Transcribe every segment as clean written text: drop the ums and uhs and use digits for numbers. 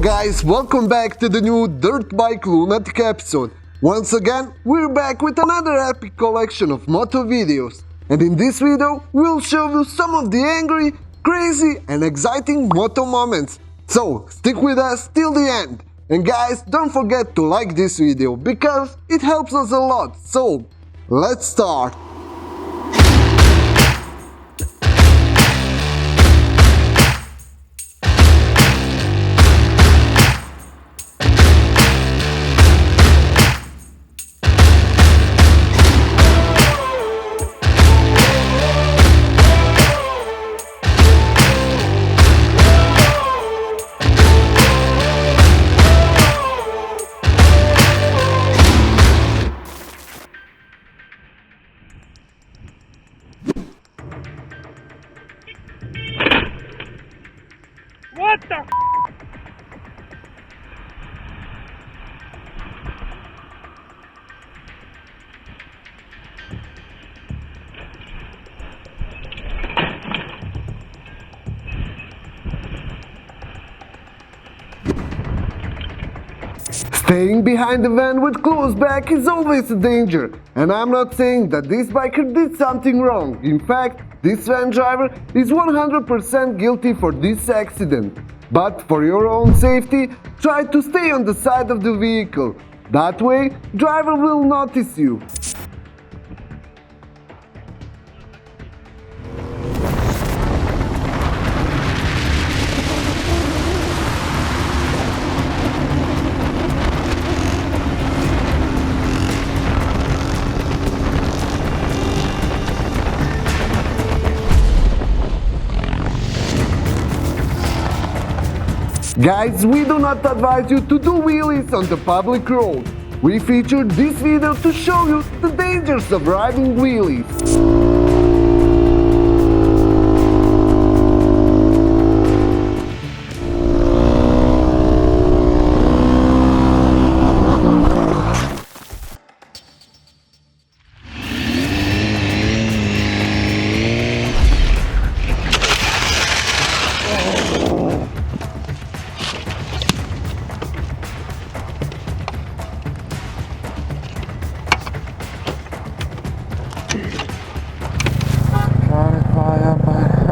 guys, welcome back to the new DirtBike Lunatic episode. Once again, we're back with another epic collection of moto videos. And in this video, we'll show you some of the angry, crazy and exciting moto moments. So, stick with us till the end. And guys, don't forget to like this video, because it helps us a lot. So, let's start. What the f? Staying behind the van with closed back is always a danger, and I'm not saying that this biker did something wrong. In fact, this van driver is 100% guilty for this accident. But for your own safety, try to stay on the side of the vehicle. That way, driver will notice you. Guys, we do not advise you to do wheelies on the public road. We featured this video to show you the dangers of riding wheelies.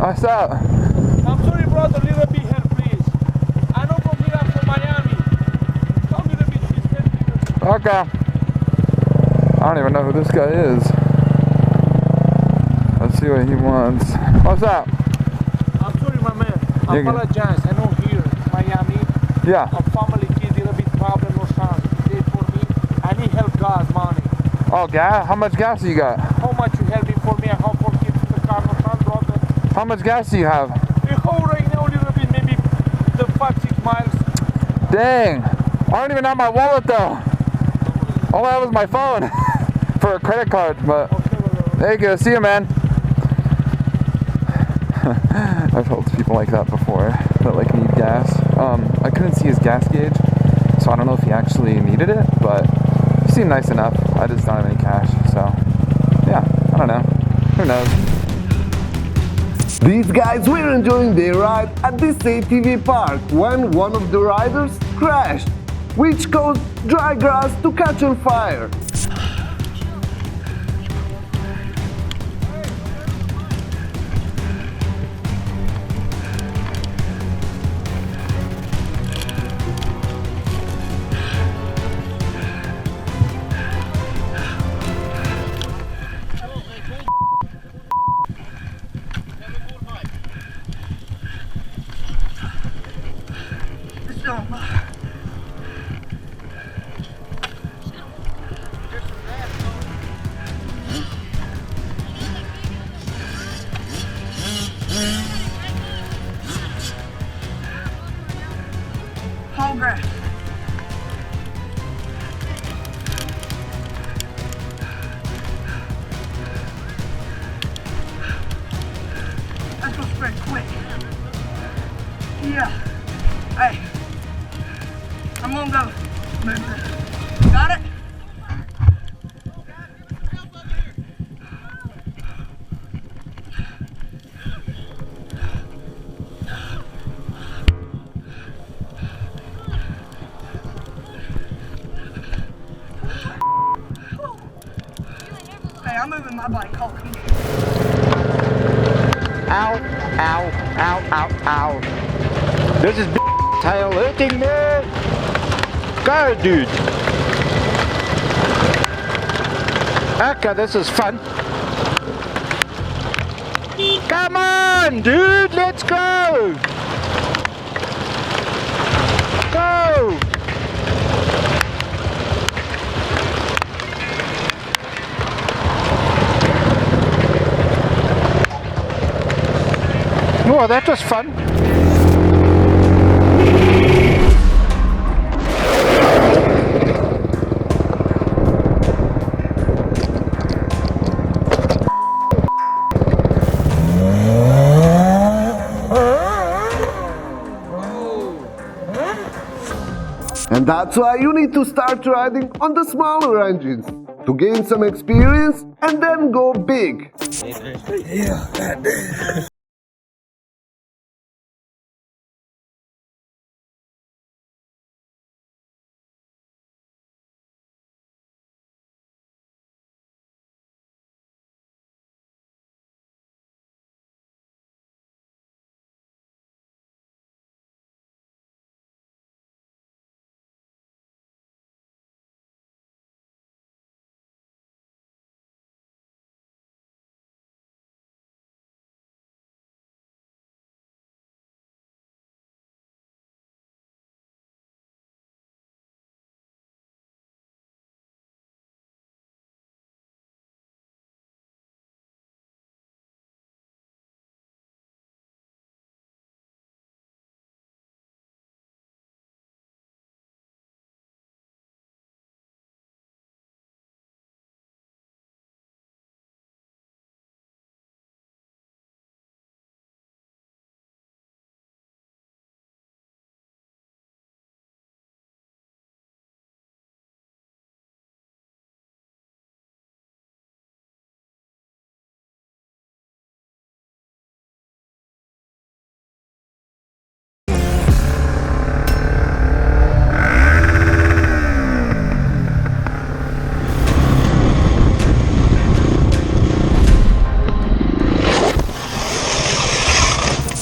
What's up? I'm sorry, brother, little bit here, please. I know from here, I'm from Miami. Come a little bit, please. Okay. I don't even know who this guy is. Let's see what he wants. What's up? I'm sorry, my man. I apologize. I know here, Miami. Yeah. A family kid, little bit problem, no son. They for me. I need help, gas money. Oh, gas? How much gas do you got? How much you help me for me? I have 4 kids in the car, no son, brother. How much gas do you have? We hold right now a little bit, maybe the 5-6 miles. Dang. I don't even have my wallet though. All I have was my phone for a credit card, but there you go. See you, man. I've helped people like that before that like need gas. I couldn't see his gas gauge, so I don't know if he actually needed it, but he seemed nice enough. I just don't have any cash, so yeah, I don't know. Who knows? These guys were enjoying their ride at this ATV park when one of the riders crashed, which caused dry grass to catch on fire. Tall grass. Let's go spread quick. Yeah. Hey. I'm gonna go. Got it? Hey, I'm moving my bike. Hold on. Ow, ow, ow, ow, ow. This is tail hurting me. Go, dude. Okay, this is fun. Come on, dude, let's go. Go. Oh, that was fun. And that's why you need to start riding on the smaller engines to gain some experience and then go big.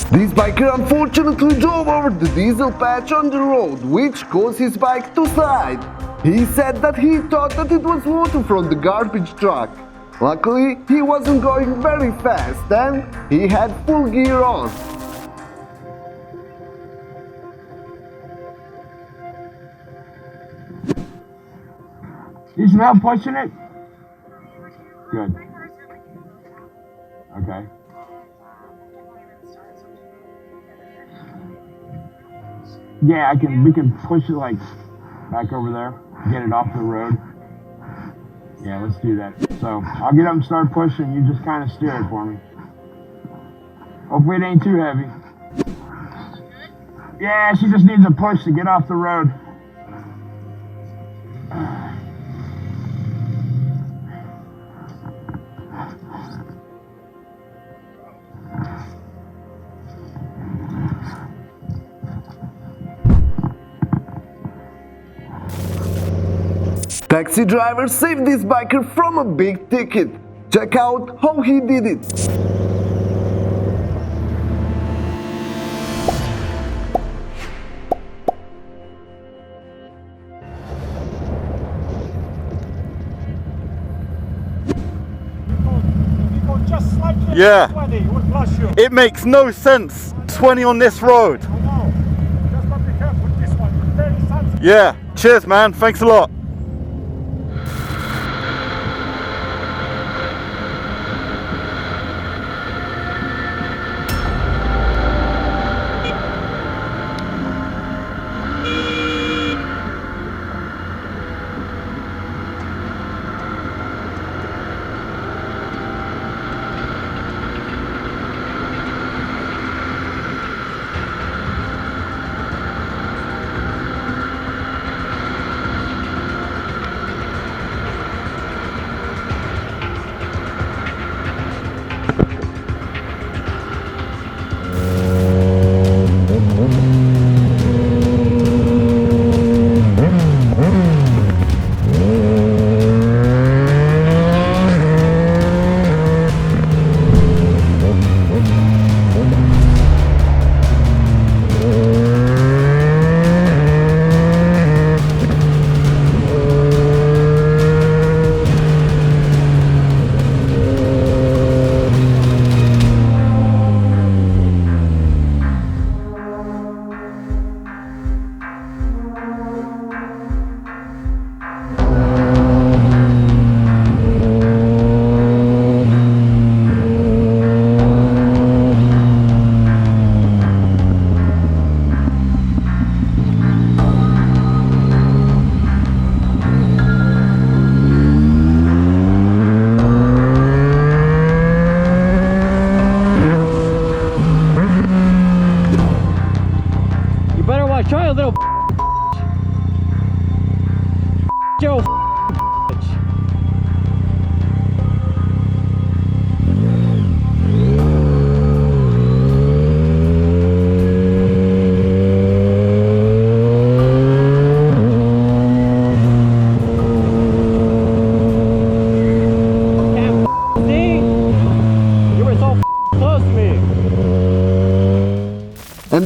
This biker unfortunately drove over the diesel patch on the road, which caused his bike to slide. He said that he thought that it was water from the garbage truck. Luckily, he wasn't going very fast and he had full gear on. You smell pushing it? Good. Okay. Yeah, we can push it like back over there, get it off the road. Yeah, let's do that. So I'll get up and start pushing, you just kind of steer it for me. Hopefully it ain't too heavy. Yeah, she just needs a push to get off the road. Taxi driver saved this biker from a big ticket. Check out how he did it. Yeah, it makes no sense, 20 on this road. Yeah, cheers man, thanks a lot.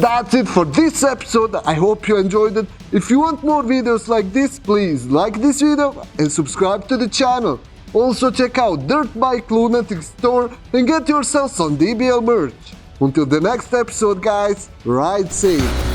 And that's it for this episode. I hope you enjoyed it. If you want more videos like this, please like this video and subscribe to the channel. Also check out DirtBike Lunatic store and get yourself some DBL merch. Until the next episode guys, ride safe.